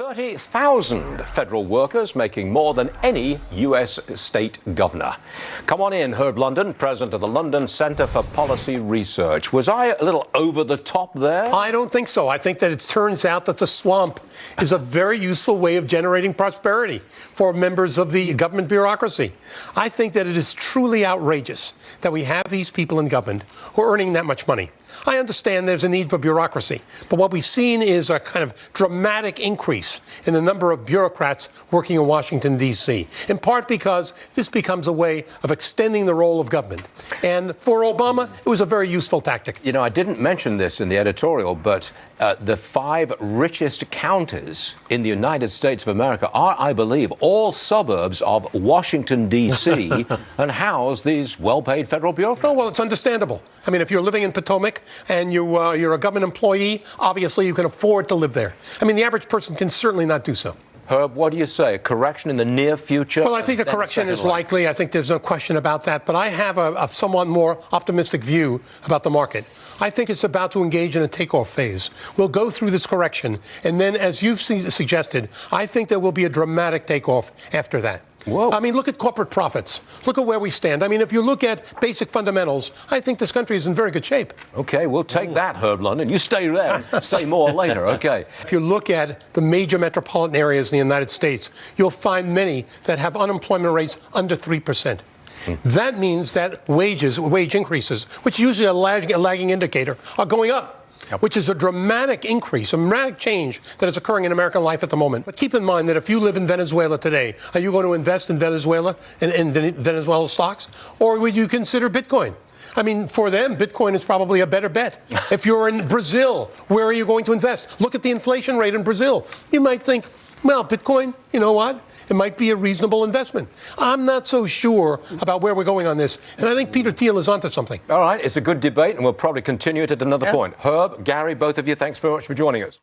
30,000 federal workers, making more than any U.S. state governor. Come on in, Herb London, president of the London Centre for Policy Research. Was I a little over the top there? I don't think so. I think that it turns out that the swamp is a very useful way of generating prosperity for members of the government bureaucracy. I think that it is truly outrageous that we have these people in government who are earning that much money. I understand there's a need for bureaucracy, but what we've seen is a kind of dramatic increase in the number of bureaucrats working in Washington, D.C., in part because this becomes a way of extending the role of government. And for Obama, it was a very useful tactic. You know, I didn't mention this in the editorial, but the 5 richest counties in the United States of America are, I believe, all suburbs of Washington, D.C., and house these well-paid federal bureaucrats. Oh, well, it's understandable. I mean, if you're living in Potomac and you're a government employee, obviously you can afford to live there. I mean, the average person can certainly not do so. Herb, what do you say? A correction in the near future? Well, I think the correction is likely. I think there's no question about that. But I have a somewhat more optimistic view about the market. I think it's about to engage in a takeoff phase. We'll go through this correction. And then, as you've suggested, I think there will be a dramatic takeoff after that. Whoa. I mean, look at corporate profits. Look at where we stand. I mean, if you look at basic fundamentals, I think this country is in very good shape. OK, we'll take that, Herb London. You stay there. Say more later, OK. If you look at the major metropolitan areas in the United States, you'll find many that have unemployment rates under 3%. That means that wage increases, which is usually a lagging indicator, are going up. Which is a dramatic increase, a dramatic change that is occurring in American life at the moment. But keep in mind that if you live in Venezuela today, are you going to invest in Venezuela, in Venezuela stocks? Or would you consider Bitcoin? I mean, for them, Bitcoin is probably a better bet. If you're in Brazil, where are you going to invest? Look at the inflation rate in Brazil. You might think, well, Bitcoin, you know what? It might be a reasonable investment. I'm not so sure about where we're going on this. And I think Peter Thiel is onto something. All right, it's a good debate, and we'll probably continue it at another point. Herb, Gary, both of you, thanks very much for joining us.